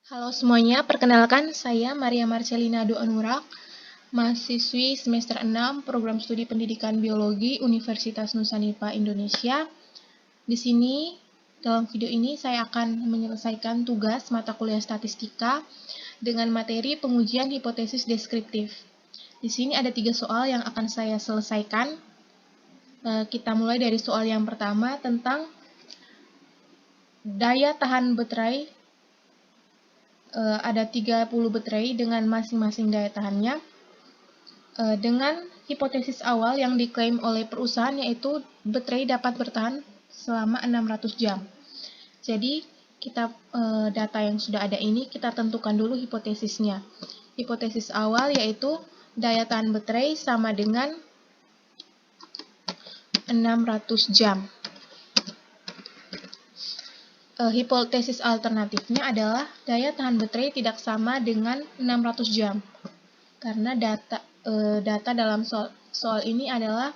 Halo semuanya, perkenalkan saya Maria Marcelina Doanurak, mahasiswi semester 6 Program Studi Pendidikan Biologi Universitas Nusa Indonesia. Di sini, dalam video ini saya akan menyelesaikan tugas mata kuliah statistika dengan materi pengujian hipotesis deskriptif. Di sini ada 3 soal yang akan saya selesaikan. Kita mulai dari soal yang pertama tentang daya tahan baterai. Ada 30 baterai dengan masing-masing daya tahannya dengan hipotesis awal yang diklaim oleh perusahaan, yaitu baterai dapat bertahan selama 600 jam. Jadi kita data yang sudah ada ini kita tentukan dulu hipotesisnya. Hipotesis awal yaitu daya tahan baterai sama dengan 600 jam. Hipotesis alternatifnya adalah daya tahan baterai tidak sama dengan 600 jam. Karena data dalam soal ini adalah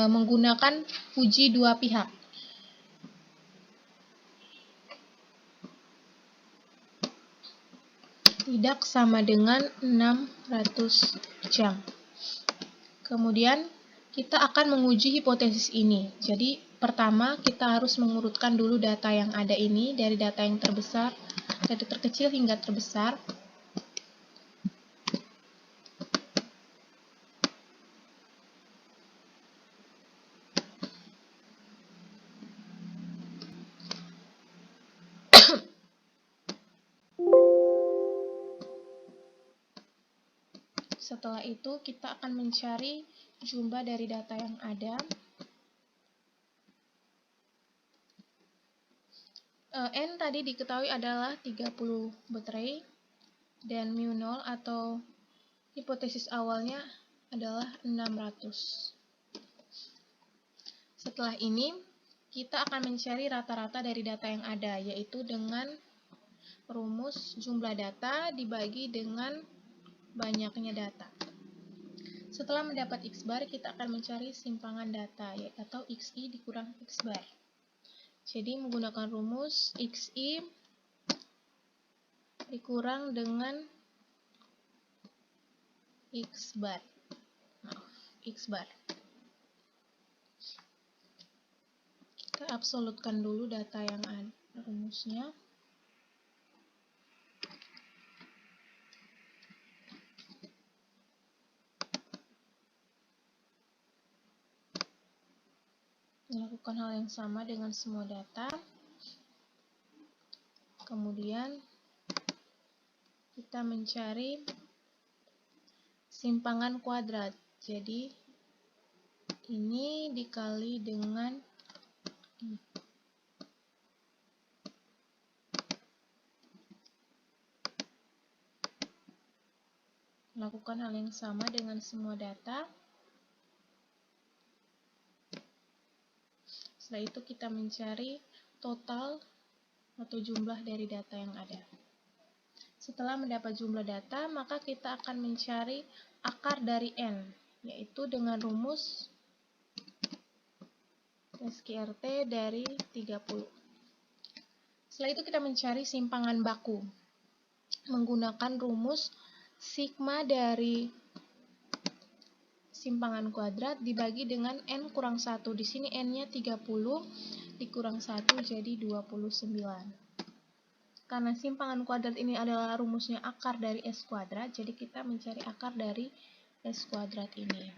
menggunakan uji dua pihak. Tidak sama dengan 600 jam. Kemudian kita akan menguji hipotesis ini. Jadi pertama kita harus mengurutkan dulu data yang ada ini dari data yang terbesar, dari terkecil hingga terbesar. Setelah itu kita akan mencari jumlah dari data yang ada. N tadi diketahui adalah 30 baterai dan mu0 atau hipotesis awalnya adalah 600. Setelah ini kita akan mencari rata-rata dari data yang ada, yaitu dengan rumus jumlah data dibagi dengan banyaknya data. Setelah mendapat X bar, kita akan mencari simpangan data, atau XI dikurang X bar. Jadi menggunakan rumus XI dikurang dengan X bar. X bar. Kita absolutkan dulu data yang ada rumusnya. Melakukan hal yang sama dengan semua data. Kemudian kita mencari simpangan kuadrat. Jadi ini dikali dengan ini. Melakukan hal yang sama dengan semua data. Setelah itu kita mencari total atau jumlah dari data yang ada. Setelah mendapat jumlah data, maka kita akan mencari akar dari N, yaitu dengan rumus SQRT dari 30. Setelah itu kita mencari simpangan baku menggunakan rumus sigma dari simpangan kuadrat dibagi dengan N kurang 1. Di sini N-nya 30 dikurang 1 jadi 29. Karena simpangan kuadrat ini adalah rumusnya akar dari S kuadrat, jadi kita mencari akar dari S kuadrat ini.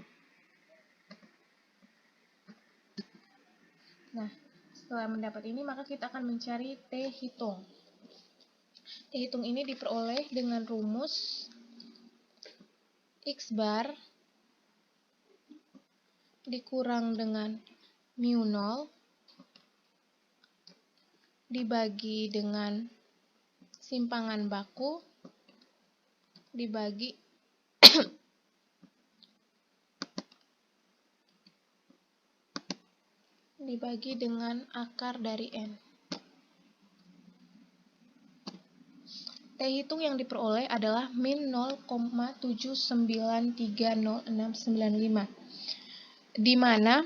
Nah, setelah mendapat ini, maka kita akan mencari T hitung. T hitung ini diperoleh dengan rumus X bar dikurang dengan mu0 dibagi dengan simpangan baku dibagi dengan akar dari N. T hitung yang diperoleh adalah min 0,793065, di mana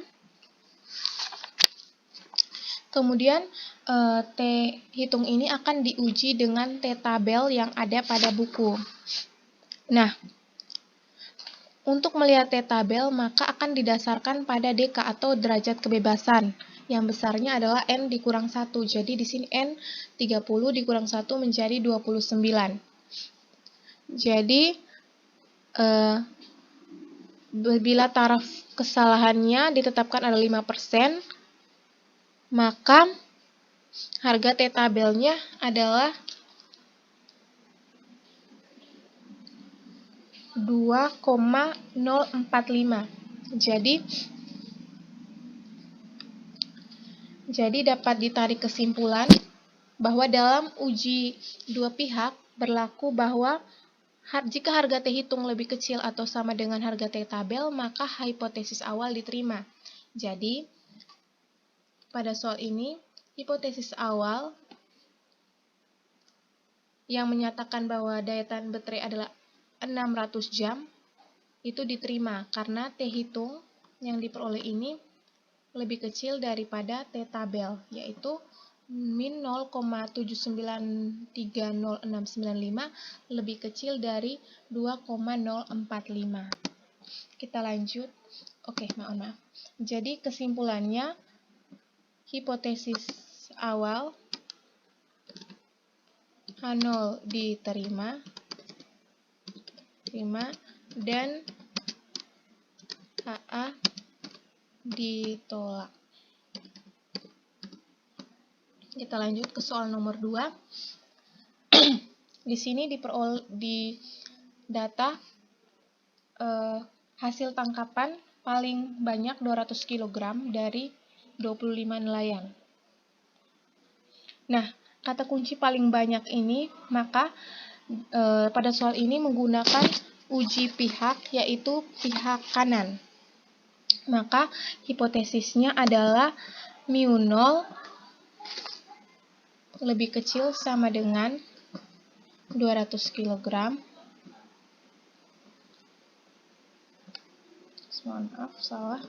Kemudian T hitung ini akan diuji dengan T-tabel yang ada pada buku. Nah, untuk melihat T-tabel maka akan didasarkan pada DK atau derajat kebebasan. Yang besarnya adalah N dikurang 1. Jadi di sini N 30 dikurang 1 menjadi 29. Jadi bila taraf kesalahannya ditetapkan ada 5%, maka harga T-tabelnya adalah 2,045. Jadi dapat ditarik kesimpulan bahwa dalam uji dua pihak berlaku bahwa jika harga T hitung lebih kecil atau sama dengan harga T-tabel, maka hipotesis awal diterima. Jadi, pada soal ini, hipotesis awal yang menyatakan bahwa daya tahan baterai adalah 600 jam, itu diterima karena T hitung yang diperoleh ini lebih kecil daripada T-tabel, yaitu min 0,7930695 lebih kecil dari 2,045. Kita lanjut. Oke, maaf. Jadi kesimpulannya, hipotesis awal H0 diterima dan HA ditolak. Kita lanjut ke soal nomor 2. Di sini di data hasil tangkapan paling banyak 200 kg dari 25 nelayan. Nah, kata kunci paling banyak ini, maka pada soal ini menggunakan uji pihak, yaitu pihak kanan. Maka hipotesisnya adalah mu0 lebih kecil sama dengan 200 kg. Maaf, salah.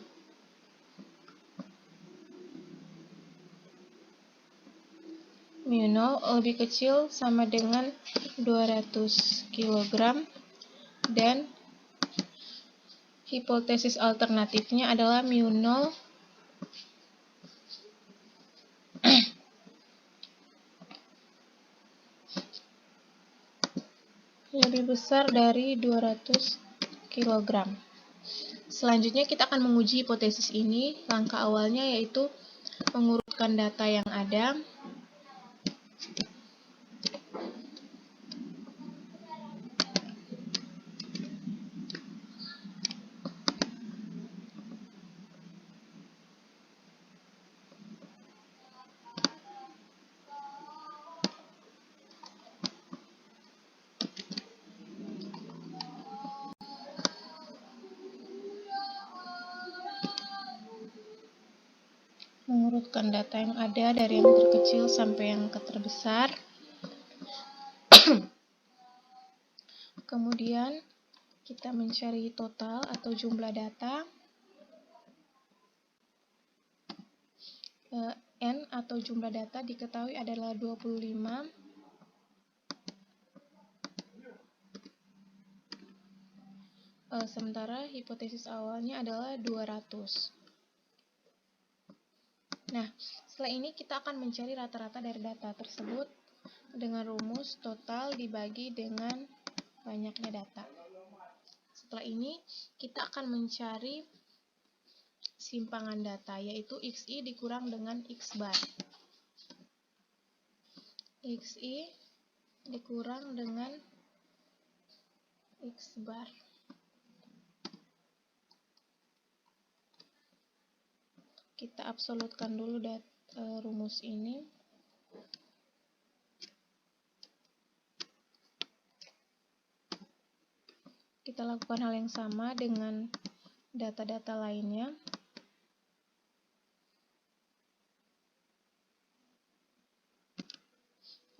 Mu0 lebih kecil sama dengan 200 kg dan hipotesis alternatifnya adalah mu0 lebih besar dari 200 kg. Selanjutnya kita akan menguji hipotesis ini. Langkah awalnya yaitu mengurutkan data yang ada. Mengurutkan data yang ada dari yang terkecil sampai yang terbesar. Kemudian kita mencari total atau jumlah data. N atau jumlah data diketahui adalah 25. Sementara hipotesis awalnya adalah 200. Nah, setelah ini kita akan mencari rata-rata dari data tersebut dengan rumus total dibagi dengan banyaknya data. Setelah ini, kita akan mencari simpangan data, yaitu XI dikurang dengan X bar. XI dikurang dengan X bar. Kita absolutkan dulu rumus ini. Kita lakukan hal yang sama dengan data-data lainnya.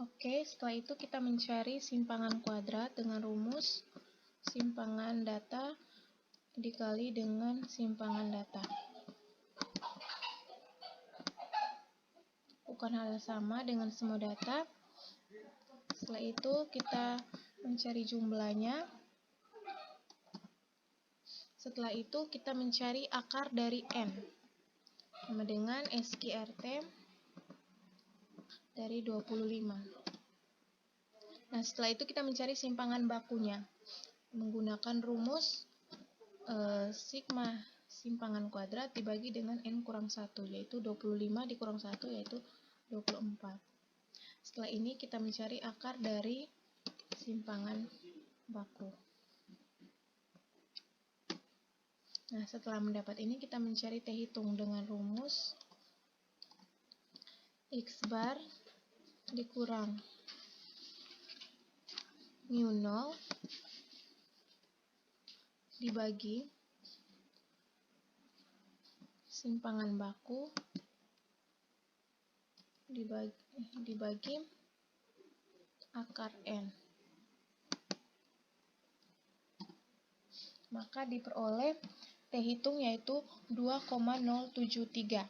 Oke, setelah itu kita mencari simpangan kuadrat dengan rumus simpangan data dikali dengan simpangan data. melakukan hal yang sama dengan semua data. Setelah itu kita mencari jumlahnya. Setelah itu kita mencari akar dari N, sama dengan SQRT dari 25. Nah, setelah itu kita mencari simpangan bakunya menggunakan rumus sigma simpangan kuadrat dibagi dengan N kurang 1, yaitu 25 dikurang 1, yaitu 24. Setelah ini kita mencari akar dari simpangan baku. Nah, setelah mendapat ini kita mencari T hitung dengan rumus X bar dikurang mu 0 dibagi simpangan baku dibagi akar N. Maka diperoleh T hitung yaitu 2,073.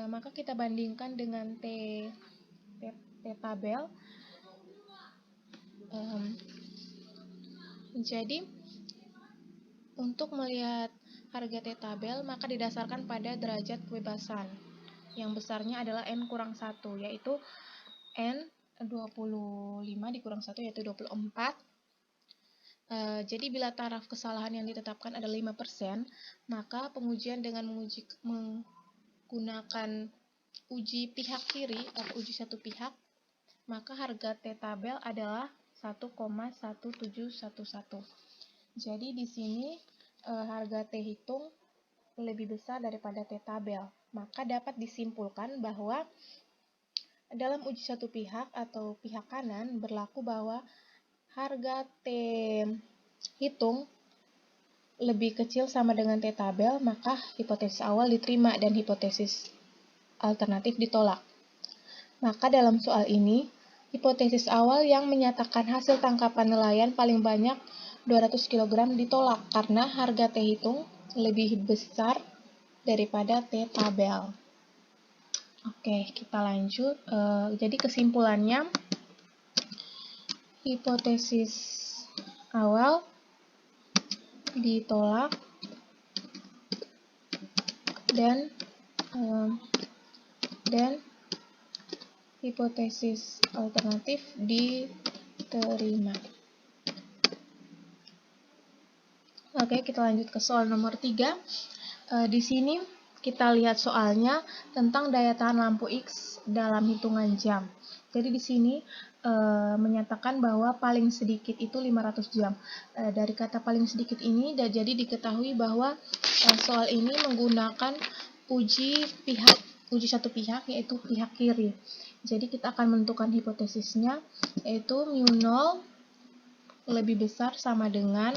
Maka kita bandingkan dengan T tabel. Jadi untuk melihat harga T tabel maka didasarkan pada derajat kebebasan yang besarnya adalah N kurang 1, yaitu N 25 dikurang 1, yaitu 24. Jadi bila taraf kesalahan yang ditetapkan adalah 5%, maka pengujian dengan menggunakan uji pihak kiri atau uji satu pihak, maka harga T tabel adalah 1,1711. Jadi di sini harga T hitung lebih besar daripada T tabel. Maka dapat disimpulkan bahwa dalam uji satu pihak atau pihak kanan berlaku bahwa harga T hitung lebih kecil sama dengan T tabel, maka hipotesis awal diterima dan hipotesis alternatif ditolak. Maka dalam soal ini, hipotesis awal yang menyatakan hasil tangkapan nelayan paling banyak 200 kg ditolak karena harga T hitung lebih besar daripada T tabel. Oke, kita lanjut. Jadi kesimpulannya, hipotesis awal ditolak dan hipotesis alternatif diterima. Oke, kita lanjut ke soal nomor 3. Di sini kita lihat soalnya tentang daya tahan lampu X dalam hitungan jam. Jadi di sini menyatakan bahwa paling sedikit itu 500 jam. Dari kata paling sedikit ini jadi diketahui bahwa soal ini menggunakan uji satu pihak, yaitu pihak kiri. Jadi kita akan menentukan hipotesisnya, yaitu mu 0 lebih besar sama dengan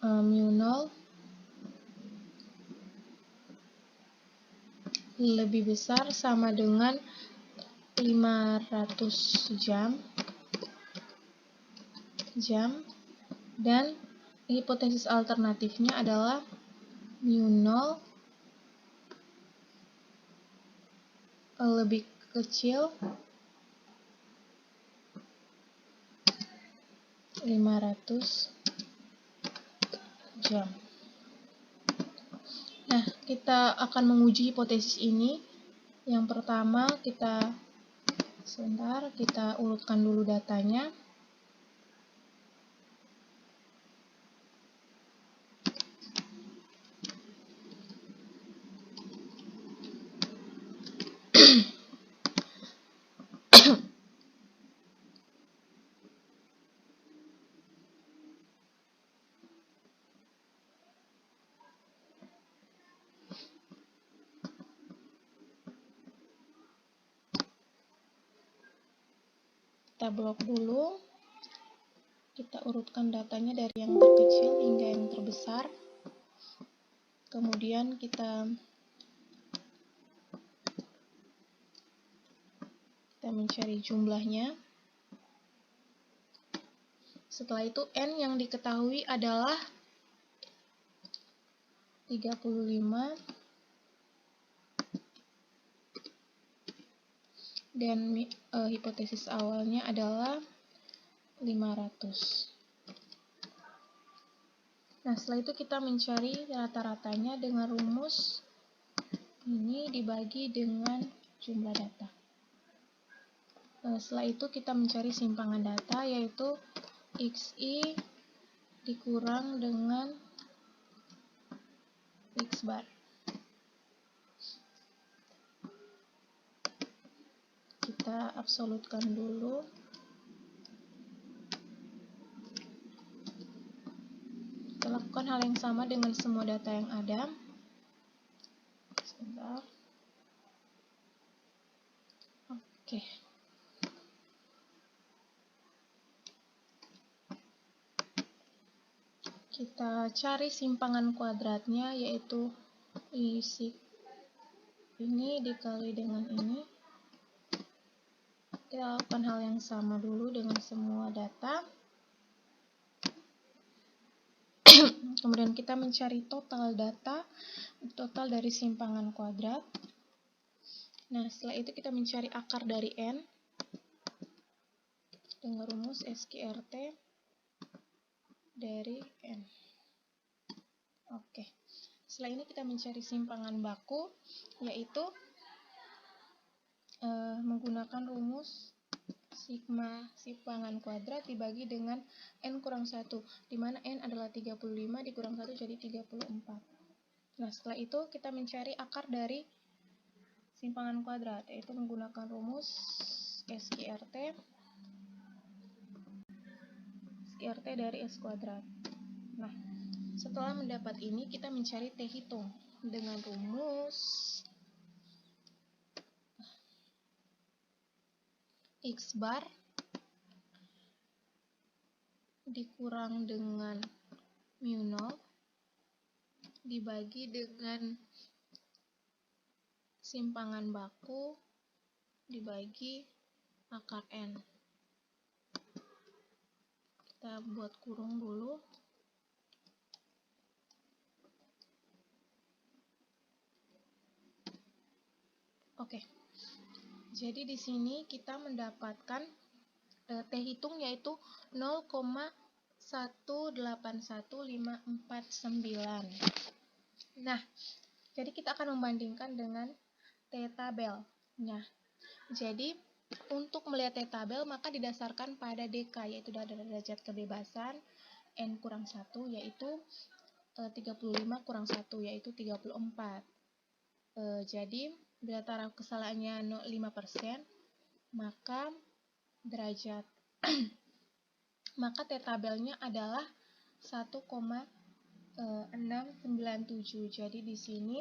mu 0 lebih besar sama dengan 500 jam dan hipotesis alternatifnya adalah mu 0 lebih kecil 500 jam. Nah, kita akan menguji hipotesis ini. Yang pertama kita urutkan dulu datanya. Kita blok dulu, kita urutkan datanya dari yang terkecil hingga yang terbesar, kemudian kita mencari jumlahnya. Setelah itu N yang diketahui adalah 35 dan hipotesis awalnya adalah 500. Nah, setelah itu kita mencari rata-ratanya dengan rumus ini dibagi dengan jumlah data. Setelah itu kita mencari simpangan data, yaitu XI dikurang dengan X bar. Kita absolutkan dulu. Kita lakukan hal yang sama dengan semua data yang ada. Sebentar. Oke. Kita cari simpangan kuadratnya, yaitu isi ini dikali dengan ini. Kita lakukan hal yang sama dulu dengan semua data. Kemudian kita mencari total data, total dari simpangan kuadrat. Nah, setelah itu kita mencari akar dari N dengan rumus SQRT dari N. Oke. Setelah ini kita mencari simpangan baku, yaitu menggunakan rumus sigma simpangan kuadrat dibagi dengan N kurang 1, di mana N adalah 35 dikurang 1 jadi 34. Nah, setelah itu kita mencari akar dari simpangan kuadrat, yaitu menggunakan rumus SQRT dari S kuadrat. Nah, setelah mendapat ini, kita mencari T hitung dengan rumus X bar dikurang dengan mu 0 dibagi dengan simpangan baku dibagi akar N. Kita buat kurung dulu. Oke. Jadi di sini kita mendapatkan T hitung yaitu 0,181549. Nah, jadi kita akan membandingkan dengan T tabel. Nah, jadi untuk melihat T tabel maka didasarkan pada DK, yaitu derajat kebebasan, N kurang 1 yaitu 35 kurang 1 yaitu 34. Jadi bila taraf kesalahannya 5%, maka derajat maka T tabelnya adalah 1,697. Jadi di sini,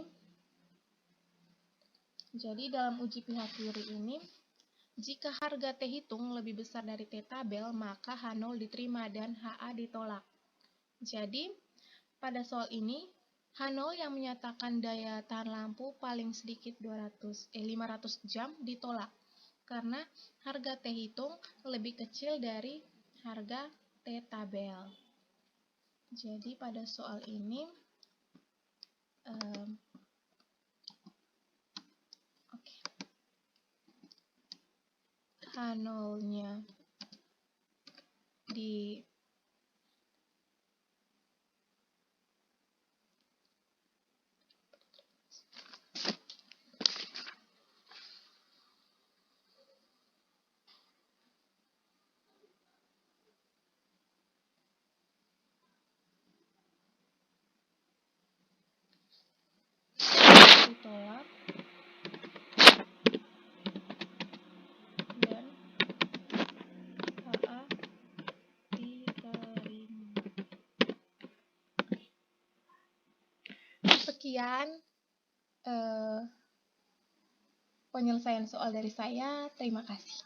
jadi dalam uji pihak kiri ini, jika harga T hitung lebih besar dari T tabel, maka H0 diterima dan HA ditolak. Jadi pada soal ini, H0 yang menyatakan daya tahan lampu paling sedikit 500 jam ditolak karena harga T hitung lebih kecil dari harga T tabel. Jadi pada soal ini H0-nya di ditolak dan HA diterima. Sekian penyelesaian soal dari saya. Terima kasih.